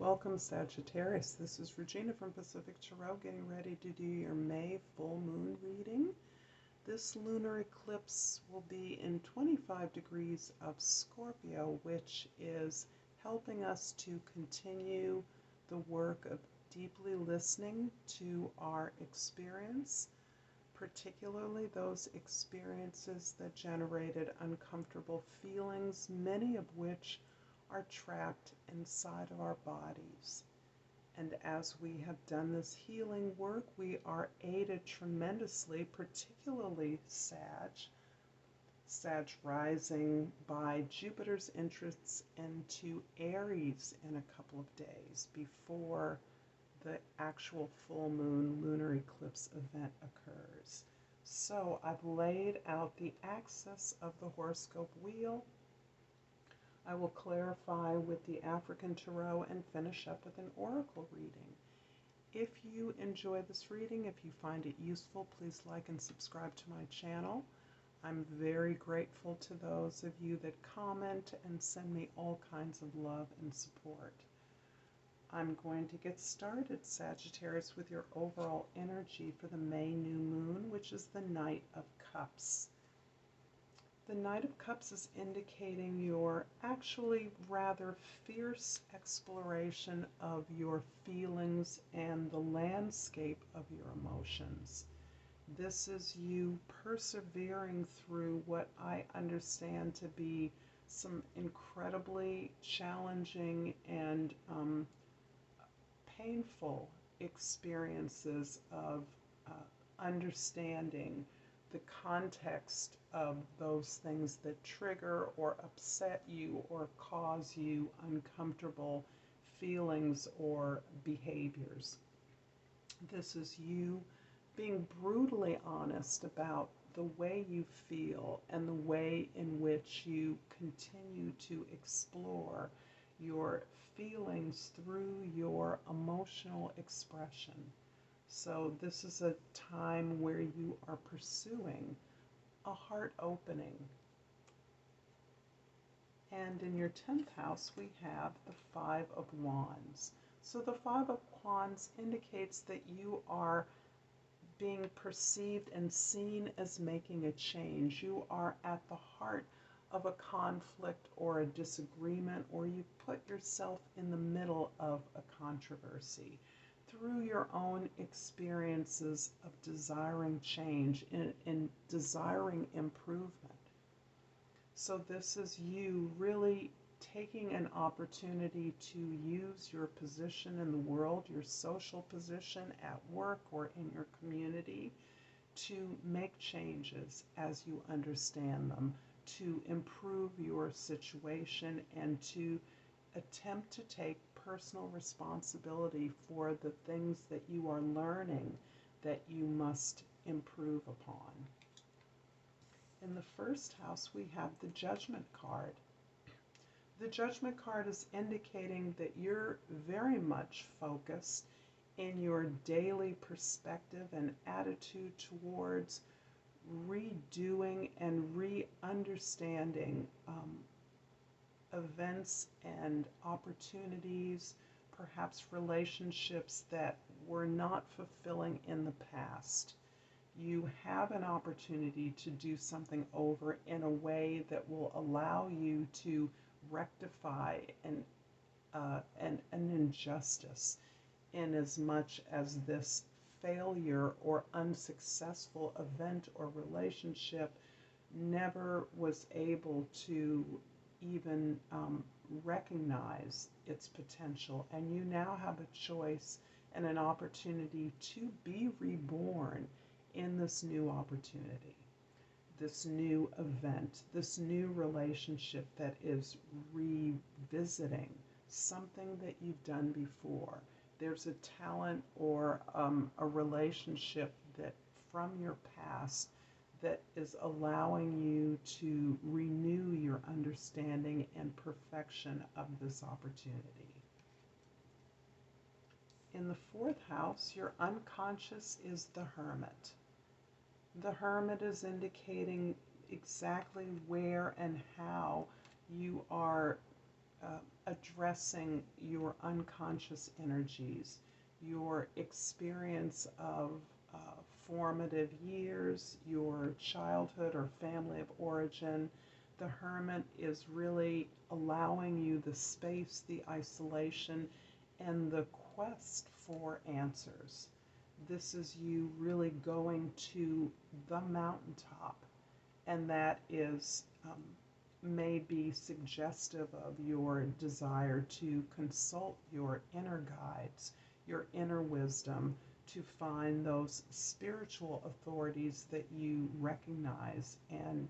Welcome, Sagittarius. This is Regina from Pacific Tarot, getting ready to do your May full moon reading. This lunar eclipse will be in 25 degrees of Scorpio, which is helping us to continue the work of deeply listening to our experience, particularly those experiences that generated uncomfortable feelings, many of which are trapped inside of our bodies. And as we have done this healing work, we are aided tremendously, particularly Sag rising, by Jupiter's entrance into Aries in a couple of days before the actual full moon lunar eclipse event occurs. So I've laid out the axis of the horoscope wheel. I will clarify with the African Tarot and finish up with an oracle reading. If you enjoy this reading, if you find it useful, please like and subscribe to my channel. I'm very grateful to those of you that comment and send me all kinds of love and support. I'm going to get started, Sagittarius, with your overall energy for the May new moon, which is the Knight of Cups. The Knight of Cups is indicating your actually rather fierce exploration of your feelings and the landscape of your emotions. This is you persevering through what I understand to be some incredibly challenging and painful experiences of understanding the context of those things that trigger or upset you or cause you uncomfortable feelings or behaviors. This is you being brutally honest about the way you feel and the way in which you continue to explore your feelings through your emotional expression. So this is a time where you are pursuing a heart opening. And in your 10th house, we have the Five of Wands. So the Five of Wands indicates that you are being perceived and seen as making a change. You are at the heart of a conflict or a disagreement, or you put yourself in the middle of a controversy through your own experiences of desiring change and desiring improvement. So this is you really taking an opportunity to use your position in the world, your social position at work or in your community, to make changes as you understand them, to improve your situation, and to attempt to take personal responsibility for the things that you are learning that you must improve upon. In the first house, we have the Judgment card. The Judgment card is indicating that you're very much focused in your daily perspective and attitude towards redoing and re-understanding events and opportunities, perhaps relationships that were not fulfilling in the past. You have an opportunity to do something over in a way that will allow you to rectify an injustice, in as much as this failure or unsuccessful event or relationship never was able to even recognize its potential. And you now have a choice and an opportunity to be reborn in this new opportunity, this new event, this new relationship that is revisiting something that you've done before. There's a talent or a relationship that from your past that is allowing you to renew your understanding and perfection of this opportunity. In the fourth house, your unconscious is the Hermit. The Hermit is indicating exactly where and how you are addressing your unconscious energies, your experience of formative years, your childhood or family of origin. The Hermit is really allowing you the space, the isolation, and the quest for answers. This is you really going to the mountaintop, and that is may be suggestive of your desire to consult your inner guides, your inner wisdom, to find those spiritual authorities that you recognize and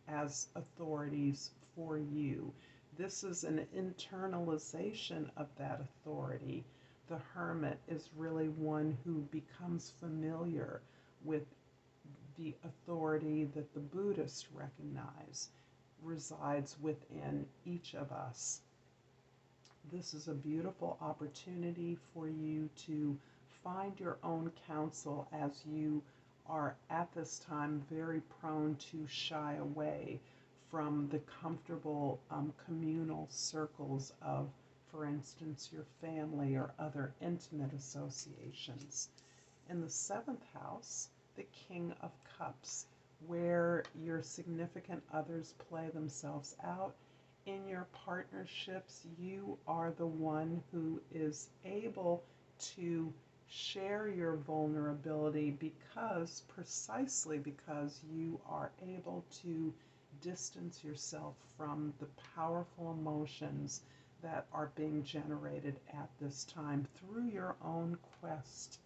as authorities for you. This is an internalization of that authority. The Hermit is really one who becomes familiar with the authority that the Buddhists recognize resides within each of us. This is a beautiful opportunity for you to find your own counsel, as you are at this time very prone to shy away from the comfortable communal circles of, for instance, your family or other intimate associations. In the seventh house, the King of Cups, where your significant others play themselves out. In your partnerships, you are the one who is able to share your vulnerability precisely because you are able to distance yourself from the powerful emotions that are being generated at this time through your own quest.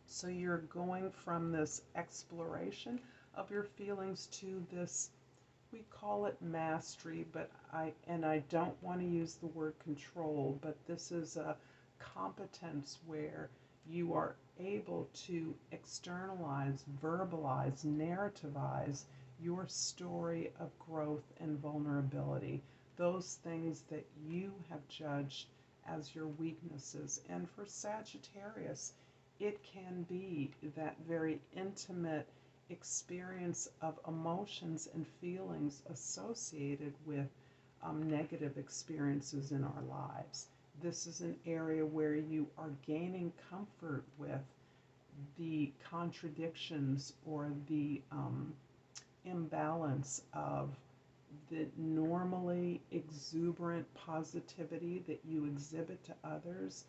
So you're going from this exploration of your feelings to this, we call it mastery, but I don't want to use the word control, but this is a competence where you are able to externalize, verbalize, narrativize your story of growth and vulnerability, those things that you have judged as your weaknesses. And for Sagittarius, it can be that very intimate experience of emotions and feelings associated with negative experiences in our lives. This is an area where you are gaining comfort with the contradictions or the imbalance of the normally exuberant positivity that you exhibit to others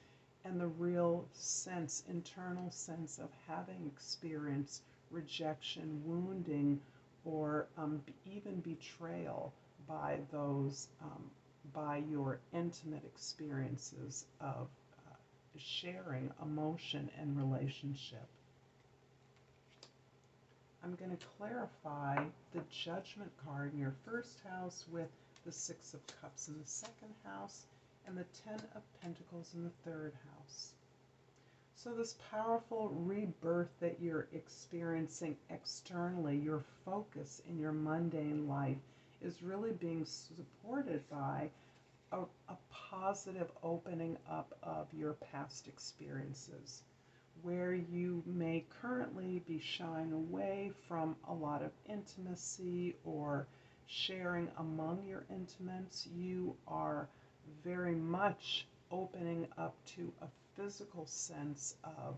and the real sense, internal sense of having experienced rejection, wounding, or even betrayal by those, by your intimate experiences of sharing emotion and relationship. I'm going to clarify the Judgment card in your first house with the Six of Cups in the second house and the Ten of Pentacles in the third house. So this powerful rebirth that you're experiencing externally, your focus in your mundane life, is really being supported by a positive opening up of your past experiences, where you may currently be shying away from a lot of intimacy or sharing among your intimates. You are very much opening up to a physical sense of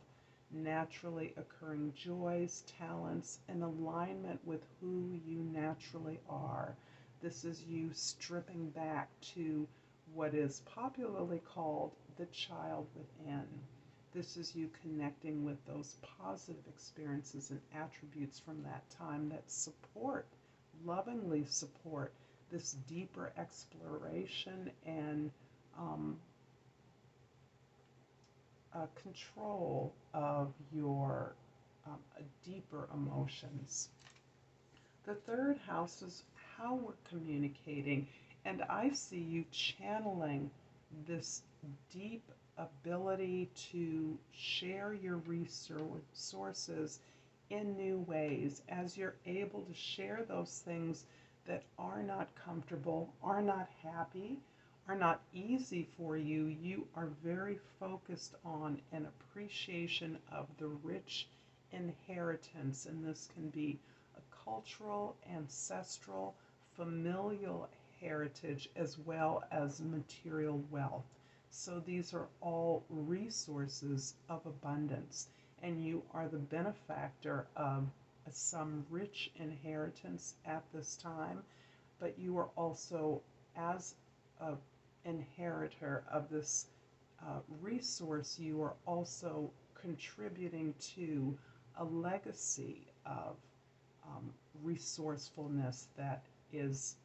naturally occurring joys, talents, and alignment with who you naturally are. This is you stripping back to what is popularly called the child within. This is you connecting with those positive experiences and attributes from that time that support, lovingly support, this deeper exploration and control of your deeper emotions. The third house is how we're communicating, and I see you channeling this deep ability to share your resources in new ways as you're able to share those things that are not comfortable, are not happy, are not easy for you. You are very focused on an appreciation of the rich inheritance, and this can be a cultural, ancestral, familial heritage as well as material wealth. So these are all resources of abundance, and you are the benefactor of some rich inheritance at this time, but you are also, as an inheritor of this resource, you are also contributing to a legacy of resourcefulness that is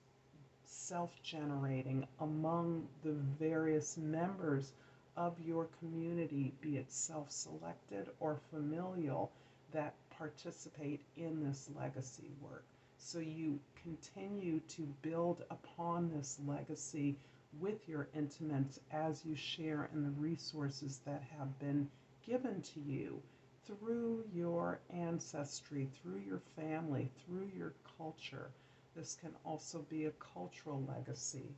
self-generating among the various members of your community, be it self-selected or familial, that participate in this legacy work. So you continue to build upon this legacy with your intimates as you share in the resources that have been given to you through your ancestry, through your family, through your culture. This can also be a cultural legacy.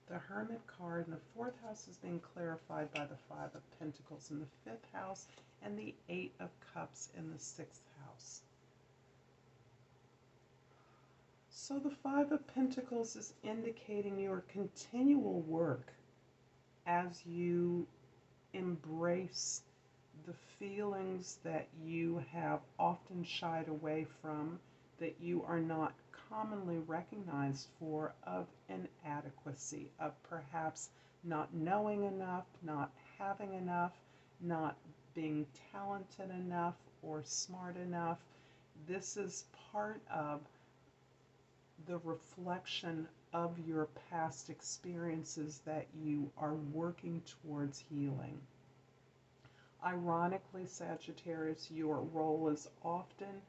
The Hermit card in the fourth house is being clarified by the Five of Pentacles in the fifth house and the Eight of Cups in the sixth house. So the Five of Pentacles is indicating your continual work as you embrace the feelings that you have often shied away from, that you are not commonly recognized for, of inadequacy, of perhaps not knowing enough, not having enough, not being talented enough or smart enough. This is part of the reflection of your past experiences that you are working towards healing. Ironically, Sagittarius, your role is often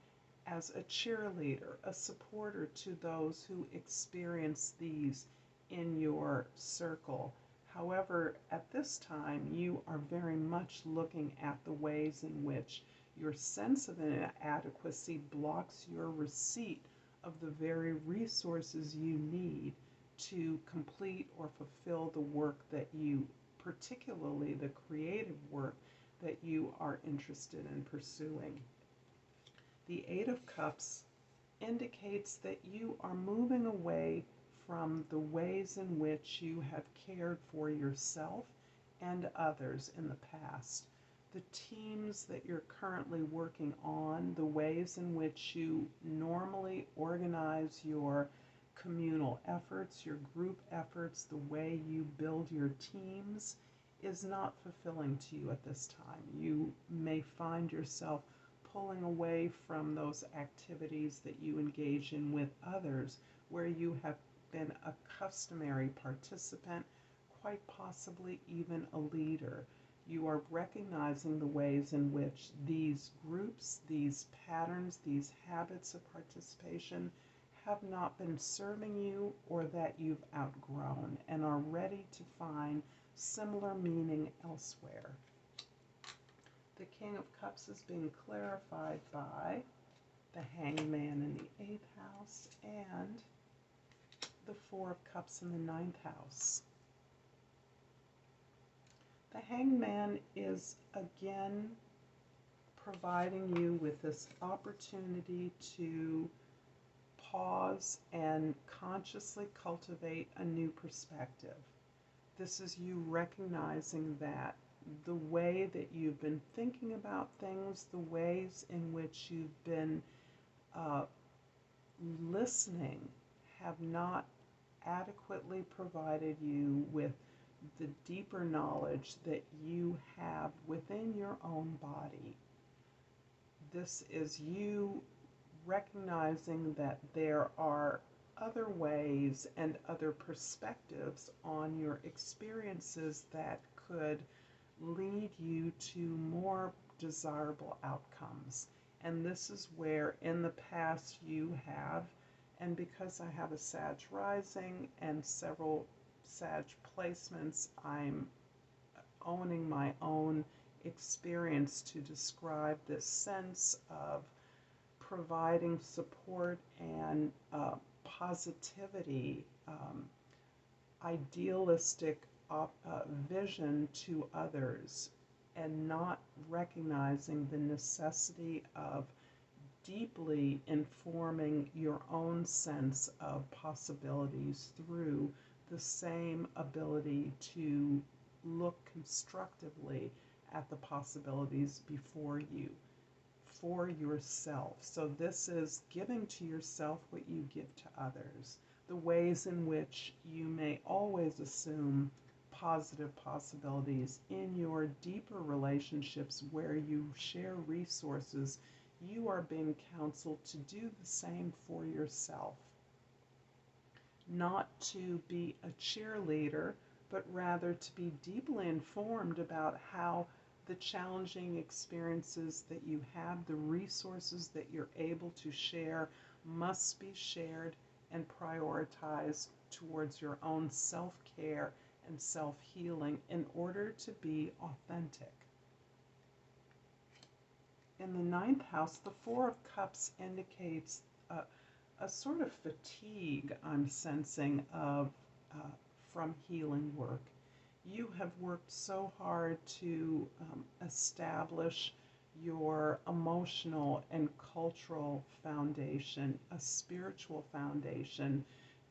as a cheerleader, a supporter to those who experience these in your circle. However, at this time, you are very much looking at the ways in which your sense of inadequacy blocks your receipt of the very resources you need to complete or fulfill the work that you, particularly the creative work that you are interested in pursuing. The Eight of Cups indicates that you are moving away from the ways in which you have cared for yourself and others in the past. The teams that you're currently working on, the ways in which you normally organize your communal efforts, your group efforts, the way you build your teams is not fulfilling to you at this time. You may find yourself pulling away from those activities that you engage in with others, where you have been a customary participant, quite possibly even a leader. You are recognizing the ways in which these groups, these patterns, these habits of participation have not been serving you, or that you've outgrown and are ready to find similar meaning elsewhere. The King of Cups is being clarified by the Hanged Man in the 8th house and the Four of Cups in the 9th house. The Hanged Man is again providing you with this opportunity to pause and consciously cultivate a new perspective. This is you recognizing that the way that you've been thinking about things, the ways in which you've been listening, have not adequately provided you with the deeper knowledge that you have within your own body. This is you recognizing that there are other ways and other perspectives on your experiences that could lead you to more desirable outcomes. And this is where in the past you have, and because I have a Sag rising and several Sag placements, I'm owning my own experience to describe this sense of providing support and positivity, idealistic vision to others, and not recognizing the necessity of deeply informing your own sense of possibilities through the same ability to look constructively at the possibilities before you for yourself. So, this is giving to yourself what you give to others, the ways in which you may always assume positive possibilities in your deeper relationships where you share resources. You are being counseled to do the same for yourself, not to be a cheerleader, but rather to be deeply informed about how the challenging experiences that you have, the resources that you're able to share, must be shared and prioritized towards your own self care and self healing in order to be authentic. In the ninth house, the Four of Cups indicates a sort of fatigue I'm sensing of from healing work. You have worked so hard to establish your emotional and cultural foundation, a spiritual foundation,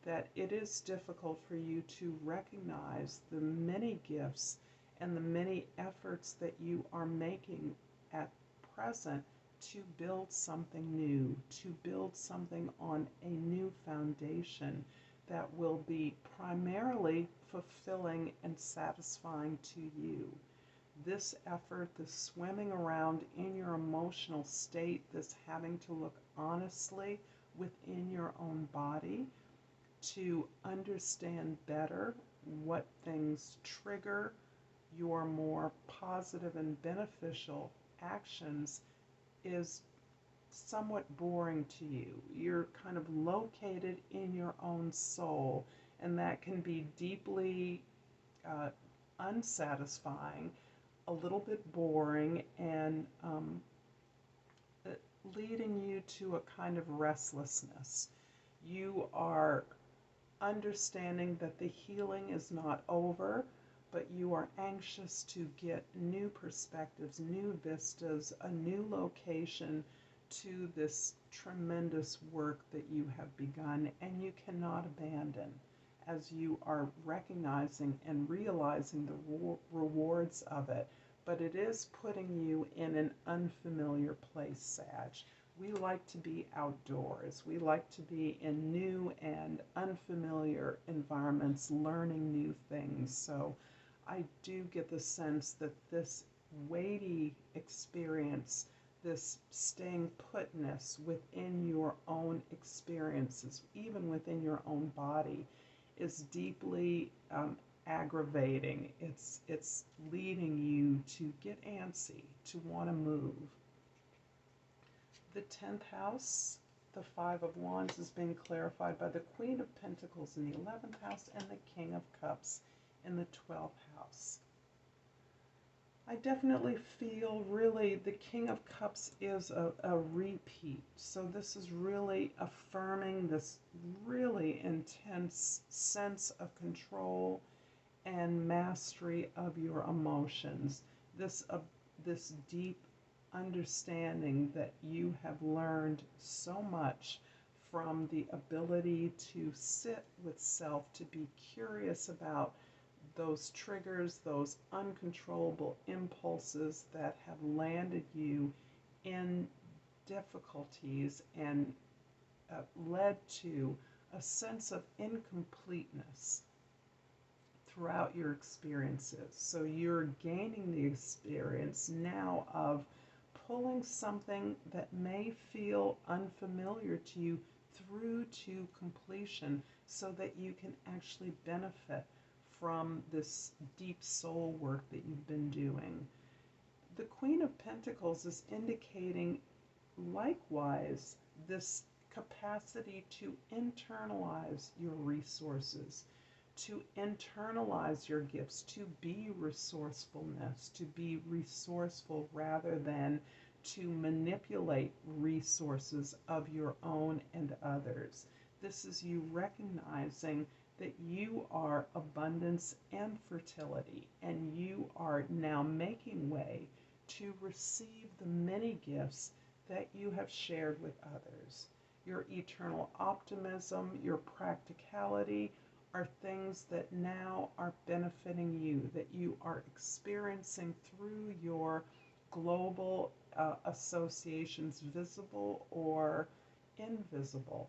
that it is difficult for you to recognize the many gifts and the many efforts that you are making at present to build something new, to build something on a new foundation that will be primarily fulfilling and satisfying to you. This effort, this swimming around in your emotional state, this having to look honestly within your own body to understand better what things trigger your more positive and beneficial actions, is somewhat boring to you. You're kind of located in your own soul, and that can be deeply unsatisfying, a little bit boring, and leading you to a kind of restlessness. You are understanding that the healing is not over, but you are anxious to get new perspectives, new vistas, a new location to this tremendous work that you have begun and you cannot abandon, as you are recognizing and realizing the rewards of it. But it is putting you in an unfamiliar place, Sag. We like to be outdoors. We like to be in new and unfamiliar environments, learning new things. So I do get the sense that this weighty experience, this staying putness within your own experiences, even within your own body, is deeply aggravating. It's leading you to get antsy, to want to move. The 10th house, the Five of Wands, is being clarified by the Queen of Pentacles in the 11th house and the King of Cups in the 12th house. I definitely feel really the King of Cups is a repeat. So this is really affirming this really intense sense of control and mastery of your emotions. This deep understanding that you have learned so much from the ability to sit with self, to be curious about those triggers, those uncontrollable impulses that have landed you in difficulties and led to a sense of incompleteness throughout your experiences. So you're gaining the experience now of pulling something that may feel unfamiliar to you through to completion so that you can actually benefit from this deep soul work that you've been doing. The Queen of Pentacles is indicating likewise this capacity to internalize your resources, to internalize your gifts, to be resourcefulness, to be resourceful rather than to manipulate resources of your own and others. This is you recognizing that you are abundance and fertility, and you are now making way to receive the many gifts that you have shared with others. Your eternal optimism, your practicality are things that now are benefiting you, that you are experiencing through your global associations, visible or invisible,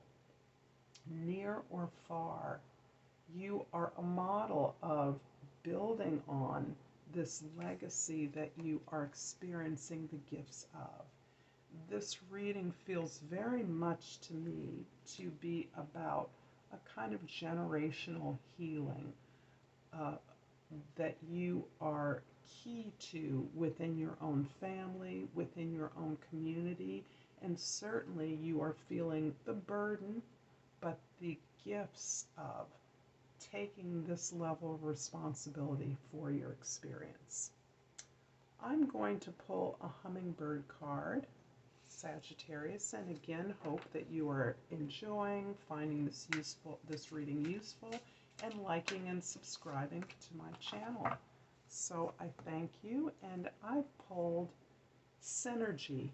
near or far. You are a model of building on this legacy that you are experiencing the gifts of. This reading feels very much to me to be about a kind of generational healing uh, that you are key to within your own family, within your own community, and certainly you are feeling the burden, but the gifts of taking this level of responsibility for your experience. I'm going to pull a hummingbird card, Sagittarius, and again hope that you are enjoying, finding this reading useful, and liking and subscribing to my channel. So I thank you, and I pulled Synergy,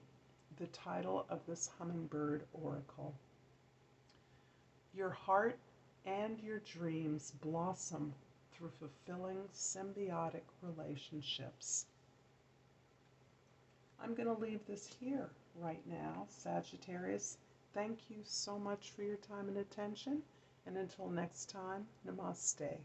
the title of this hummingbird oracle. Your heart and your dreams blossom through fulfilling symbiotic relationships. I'm going to leave this here right now, Sagittarius. Thank you so much for your time and attention. And until next time, Namaste.